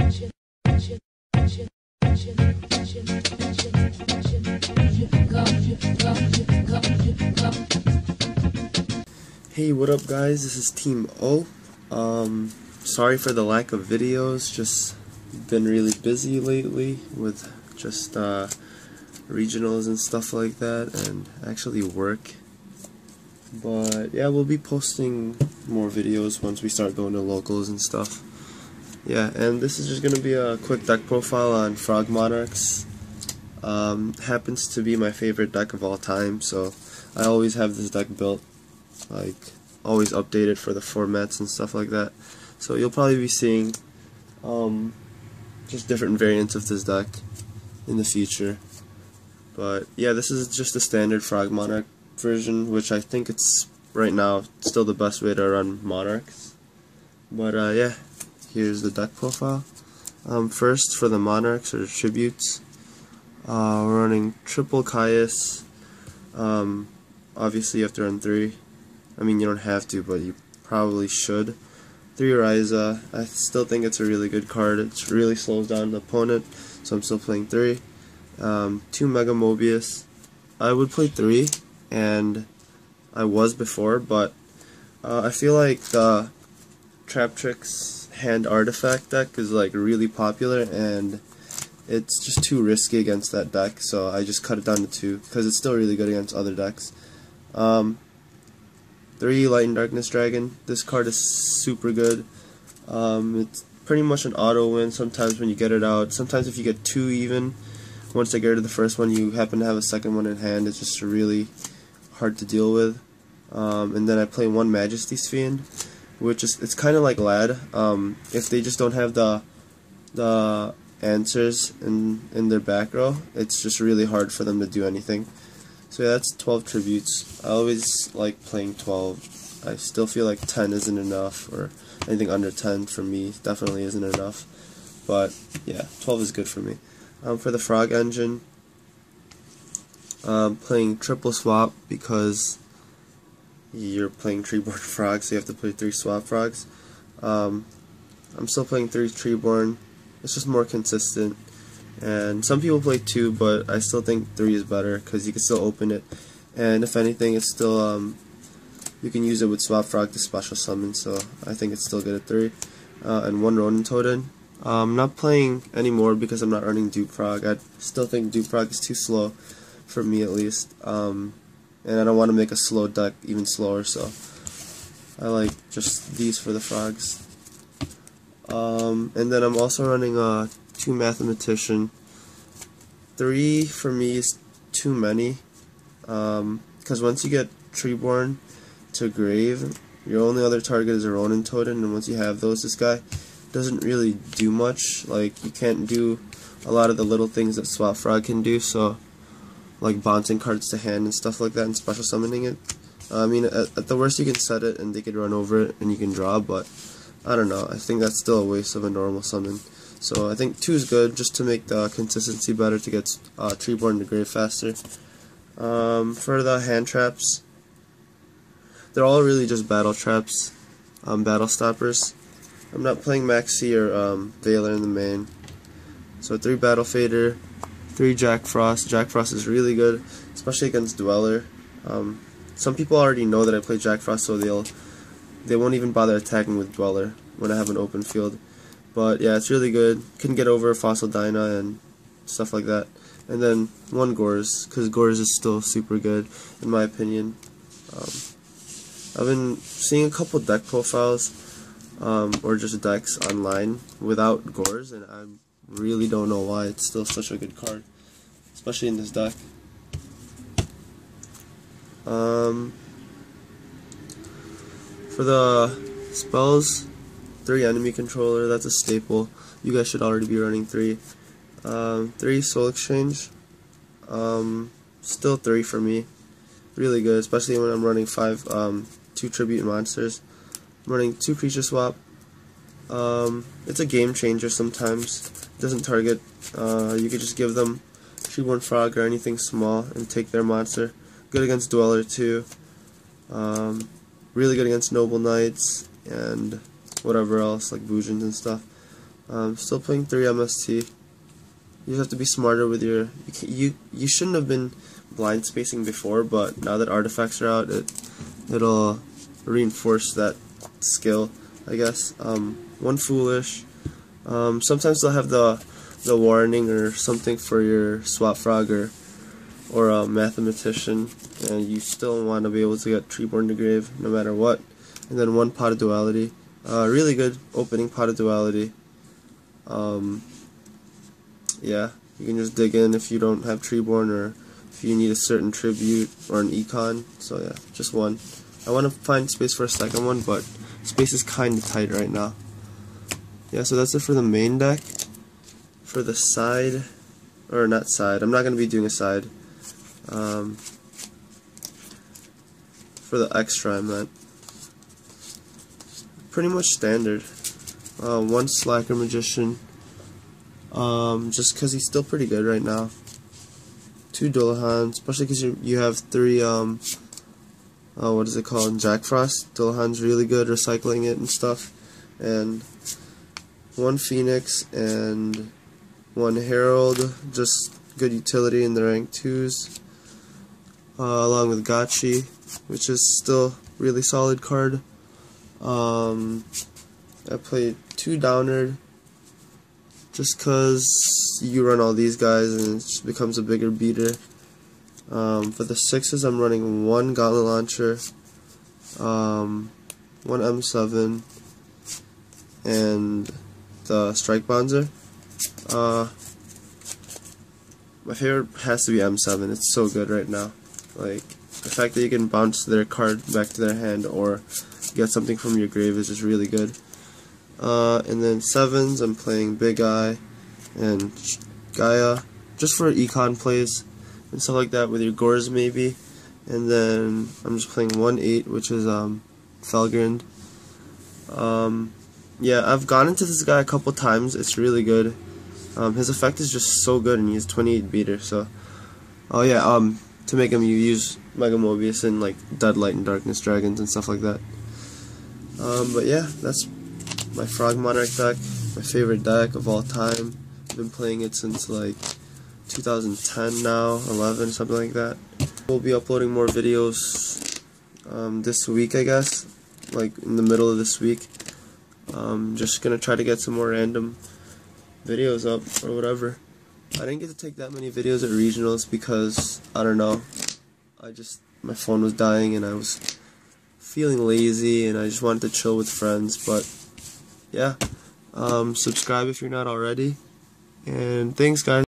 Hey, what up guys, this is Team O. Sorry for the lack of videos, just been really busy lately with just regionals and stuff like that, and actually work. But yeah, we'll be posting more videos once we start going to locals and stuff. Yeah, and this is just gonna be a quick deck profile on Frog Monarchs. Happens to be my favorite deck of all time, so I always have this deck built, like always updated for the formats and stuff like that. So you'll probably be seeing just different variants of this deck in the future. But yeah, this is just the standard Frog Monarch version, which I think it's right now still the best way to run Monarchs. But yeah, here's the deck profile. First, for the Monarchs or tributes, we're running triple Caius. Obviously you have to run 3. I mean, you don't have to, but you probably should. 3 Ryza. I still think it's a really good card. It really slows down the opponent, so I'm still playing 3. 2 Mega Mobius. I would play 3, and I was before, but I feel like the Trap Tricks Hand Artifact deck is like really popular, and it's just too risky against that deck, so I just cut it down to 2, because it's still really good against other decks. 3 Light and Darkness Dragon. This card is super good. It's pretty much an auto win sometimes when you get it out. Sometimes if you get 2 even, once I get rid of the first one, you happen to have a second one in hand. It's just really hard to deal with. And then I play 1 Majesty's Fiend, which is, it's kind of like Lad. If they just don't have the answers in their back row, it's just really hard for them to do anything. So yeah, that's 12 tributes. I always like playing 12. I still feel like 10 isn't enough, or anything under 10 for me definitely isn't enough. But yeah, 12 is good for me. For the Frog engine, playing triple swap because you're playing Treeborn Frogs, so you have to play 3 swap frogs. I'm still playing 3 Treeborn. It's just more consistent. And some people play 2, but I still think 3 is better because you can still open it, and if anything, it's still you can use it with Swap Frog to special summon, so I think it's still good at 3. And 1 Ronin Totem. I'm not playing anymore because I'm not running Dupe Frog. I still think Dupe Frog is too slow for me, at least, and I don't want to make a slow deck even slower, so I like just these for the frogs. And then I'm also running 2 Mathematician. 3 for me is too many, because once you get Treeborn to Grave, your only other target is a Ronin Totem, and once you have those, this guy doesn't really do much. Like, you can't do a lot of the little things that Swap Frog can do, so like bouncing cards to hand and stuff like that, and special summoning it. I mean, at the worst you can set it and they could run over it and you can draw, but I don't know, I think that's still a waste of a normal summon. So I think 2 is good, just to make the consistency better, to get Treeborn to Grave faster. For the hand traps, they're all really just battle traps, battle stoppers. I'm not playing Maxi or Veiler in the main. So 3 Battle Fader, 3 Jack Frost. Jack Frost is really good, especially against Dweller. Some people already know that I play Jack Frost, so they won't even bother attacking with Dweller when I have an open field. But yeah, it's really good. Can get over Fossil Dyna and stuff like that. And then 1 Gores, because Gores is still super good in my opinion. I've been seeing a couple deck profiles, or just decks online without Gores, and I really don't know why. It's still such a good card, especially in this deck. For the spells, 3 Enemy Controller, that's a staple. You guys should already be running 3. 3 Soul Exchange, still 3 for me. Really good, especially when I'm running 2 Tribute Monsters. I'm running 2 Creature Swap. It's a game changer sometimes. It doesn't target. You could just give them Treeborn Frog or anything small and take their monster. Good against Dweller too. Really good against Noble Knights and whatever else, like Bujins and stuff. Still playing 3 MST. You just have to be smarter with your. You shouldn't have been blind spacing before, but now that artifacts are out, it'll reinforce that skill, I guess. One foolish. Sometimes they'll have the warning or something for your swap frog or a mathematician, and you still want to be able to get Treeborn to grave no matter what. And then one pot of duality. Really good opening pot of duality. Yeah, you can just dig in if you don't have Treeborn or if you need a certain tribute or an econ. So yeah, just one. I want to find space for a second one, but space is kind of tight right now. Yeah, so that's it for the main deck. For the side, or not side, I'm not going to be doing a side. For the extra, I meant. Pretty much standard. One Slacker Magician. Just because he's still pretty good right now. 2 Dullahan, especially because you have 3, what is it called, Jack Frost. Dullahan's really good, recycling it and stuff. And 1 Phoenix and 1 Herald, just good utility in the rank 2s. Along with Gachi, which is still really solid card. I played 2 Downard, just cause you run all these guys and it just becomes a bigger beater. For the 6s, I'm running 1 Gauntlet Launcher, 1 M7, and the Strike Bonzer. My favorite has to be M7. It's so good right now. Like, the fact that you can bounce their card back to their hand or get something from your grave is just really good. And then 7s, I'm playing Big Eye and Gaia, just for econ plays and stuff like that with your Gores maybe. And then I'm just playing 1/8, which is Felgrind. Yeah, I've gone into this guy a couple times. It's really good. His effect is just so good, and he has 28 beater. So, oh yeah, to make him, you use Mega Mobius and like Deadlight and Darkness Dragons and stuff like that. But yeah, that's my Frog Monarch deck, my favorite deck of all time. I've been playing it since like 2010 now, 11, something like that. We'll be uploading more videos this week, I guess, like in the middle of this week. Just gonna try to get some more random videos up or whatever. I didn't get to take that many videos at regionals because, I don't know, my phone was dying and I was feeling lazy and I just wanted to chill with friends. But yeah, subscribe if you're not already, and thanks guys.